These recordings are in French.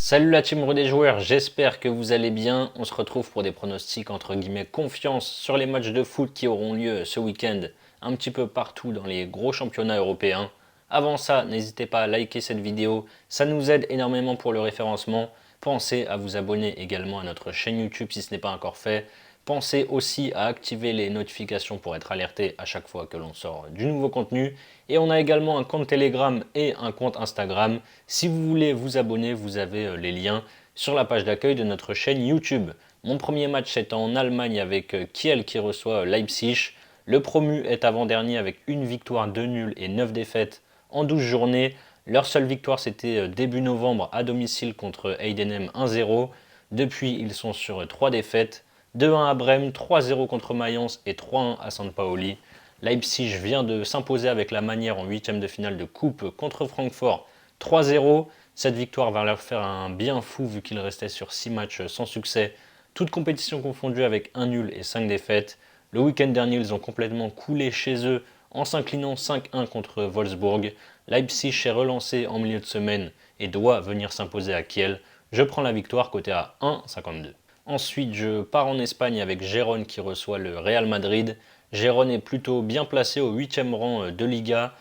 Salut la team des joueurs, j'espère que vous allez bien. On se retrouve pour des pronostics entre guillemets confiance sur les matchs de foot qui auront lieu ce week-end un petit peu partout dans les gros championnats européens. Avant ça, n'hésitez pas à liker cette vidéo, ça nous aide énormément pour le référencement. Pensez à vous abonner également à notre chaîne YouTube si ce n'est pas encore fait. Pensez aussi à activer les notifications pour être alerté à chaque fois que l'on sort du nouveau contenu. Et on a également un compte Telegram et un compte Instagram. Si vous voulez vous abonner, vous avez les liens sur la page d'accueil de notre chaîne YouTube. Mon premier match est en Allemagne avec Kiel qui reçoit Leipzig. Le promu est avant-dernier avec une victoire, 2 nuls et 9 défaites en 12 journées. Leur seule victoire c'était début novembre à domicile contre Heidenheim 1-0. Depuis ils sont sur 3 défaites. 2-1 à Brême, 3-0 contre Mayence et 3-1 à San Paoli. Leipzig vient de s'imposer avec la manière en huitième de finale de coupe contre Francfort 3-0. Cette victoire va leur faire un bien fou vu qu'ils restaient sur 6 matchs sans succès, toutes compétitions confondues avec un nul et 5 défaites. Le week-end dernier, ils ont complètement coulé chez eux en s'inclinant 5-1 contre Wolfsburg. Leipzig est relancé en milieu de semaine et doit venir s'imposer à Kiel. Je prends la victoire côté à 1,52. Ensuite, je pars en Espagne avec Gérone qui reçoit le Real Madrid. Gérone est plutôt bien placé au 8e rang de Liga.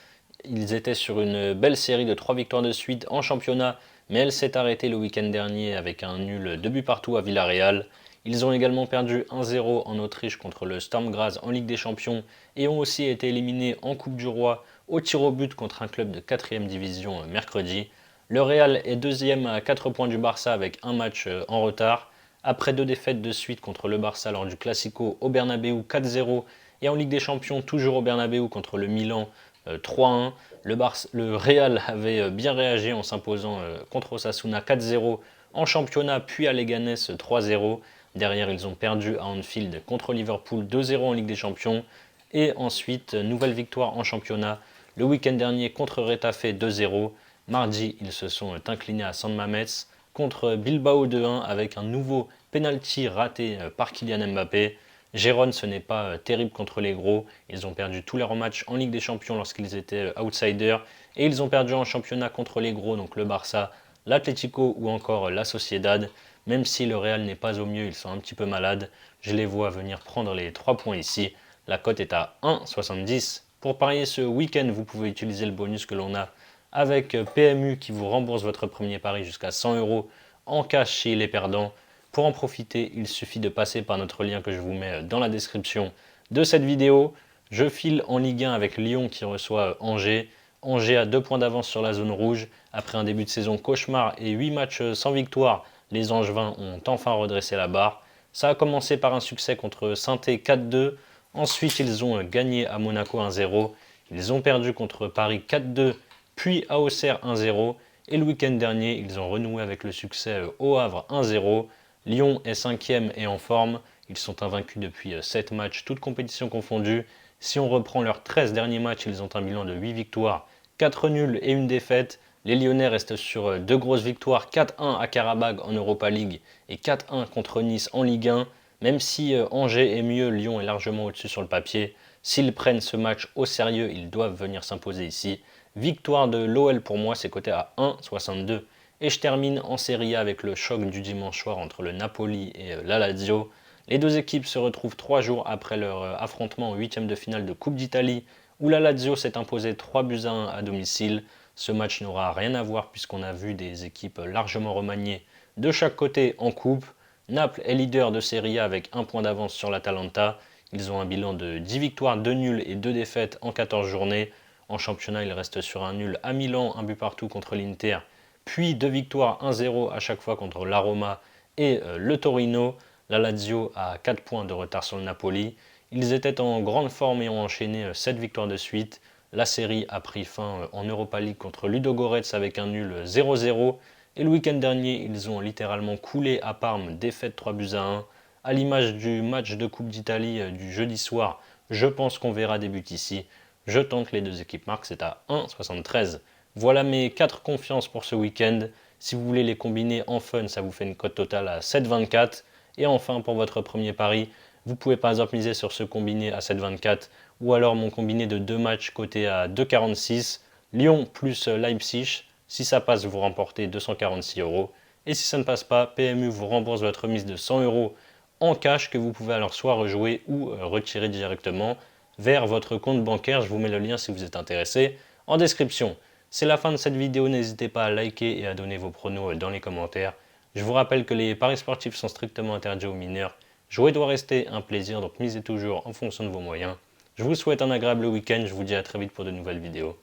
Ils étaient sur une belle série de 3 victoires de suite en championnat, mais elle s'est arrêtée le week-end dernier avec un nul 2 buts partout à Villarreal. Ils ont également perdu 1-0 en Autriche contre le Sturm Graz en Ligue des Champions et ont aussi été éliminés en Coupe du Roi au tir au but contre un club de 4e division mercredi. Le Real est deuxième à 4 points du Barça avec un match en retard. Après 2 défaites de suite contre le Barça lors du Classico au Bernabéu 4-0 et en Ligue des Champions toujours au Bernabéu contre le Milan 3-1. Le Real avait bien réagi en s'imposant contre Osasuna 4-0 en championnat puis à Leganés 3-0. Derrière ils ont perdu à Anfield contre Liverpool 2-0 en Ligue des Champions. Et ensuite nouvelle victoire en championnat le week-end dernier contre Retafe 2-0. Mardi ils se sont inclinés à San Mamés contre Bilbao 2-1 avec un nouveau penalty raté par Kylian Mbappé. Gérone, ce n'est pas terrible contre les gros. Ils ont perdu tous leurs matchs en Ligue des Champions lorsqu'ils étaient outsiders. Et ils ont perdu en championnat contre les gros, donc le Barça, l'Atlético ou encore la Sociedad. Même si le Real n'est pas au mieux, ils sont un petit peu malades. Je les vois venir prendre les 3 points ici. La cote est à 1,70. Pour parier ce week-end, vous pouvez utiliser le bonus que l'on a avec PMU qui vous rembourse votre premier pari jusqu'à 100 euros en cash chez les perdants. Pour en profiter, il suffit de passer par notre lien que je vous mets dans la description de cette vidéo. Je file en Ligue 1 avec Lyon qui reçoit Angers. Angers a 2 points d'avance sur la zone rouge. Après un début de saison cauchemar et 8 matchs sans victoire, les Angevins ont enfin redressé la barre. Ça a commencé par un succès contre Saint-Étienne 4-2. Ensuite, ils ont gagné à Monaco 1-0. Ils ont perdu contre Paris 4-2, puis à Auxerre 1-0. Et le week-end dernier, ils ont renoué avec le succès au Havre 1-0. Lyon est 5e et en forme. Ils sont invaincus depuis 7 matchs, toutes compétitions confondues. Si on reprend leurs 13 derniers matchs, ils ont un bilan de 8 victoires, 4 nuls et une défaite. Les Lyonnais restent sur 2 grosses victoires, 4-1 à Karabag en Europa League et 4-1 contre Nice en Ligue 1. Même si Angers est mieux, Lyon est largement au-dessus sur le papier. S'ils prennent ce match au sérieux, ils doivent venir s'imposer ici. Victoire de l'OL pour moi, c'est coté à 1,62. Et je termine en Serie A avec le choc du dimanche soir entre le Napoli et la Lazio. Les deux équipes se retrouvent 3 jours après leur affrontement en huitième de finale de Coupe d'Italie, où la Lazio s'est imposée 3 buts à 1 à domicile. Ce match n'aura rien à voir puisqu'on a vu des équipes largement remaniées de chaque côté en coupe. Naples est leader de Serie A avec un point d'avance sur l'Atalanta. Ils ont un bilan de 10 victoires, 2 nuls et 2 défaites en 14 journées. En championnat, ils restent sur un nul à Milan, un but partout contre l'Inter puis 2 victoires 1-0 à chaque fois contre la Roma et le Torino. La Lazio a 4 points de retard sur le Napoli. Ils étaient en grande forme et ont enchaîné 7 victoires de suite. La série a pris fin en Europa League contre Ludogorets avec un nul 0-0. Et le week-end dernier, ils ont littéralement coulé à Parme, défaite 3 buts à 1. À l'image du match de Coupe d'Italie du jeudi soir, je pense qu'on verra des buts ici. Je tente les deux équipes marques, c'est à 1,73. Voilà mes 4 confiances pour ce week-end. Si vous voulez les combiner en fun, ça vous fait une cote totale à 7,24. Et enfin, pour votre premier pari, vous pouvez par exemple miser sur ce combiné à 7,24 ou alors mon combiné de 2 matchs coté à 2,46. Lyon plus Leipzig. Si ça passe, vous remportez 246 euros. Et si ça ne passe pas, PMU vous rembourse votre mise de 100 € en cash que vous pouvez alors soit rejouer ou retirer directement vers votre compte bancaire. Je vous mets le lien si vous êtes intéressé en description. C'est la fin de cette vidéo, n'hésitez pas à liker et à donner vos pronos dans les commentaires. Je vous rappelle que les paris sportifs sont strictement interdits aux mineurs. Jouer doit rester un plaisir, donc misez toujours en fonction de vos moyens. Je vous souhaite un agréable week-end, je vous dis à très vite pour de nouvelles vidéos.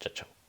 Ciao ciao.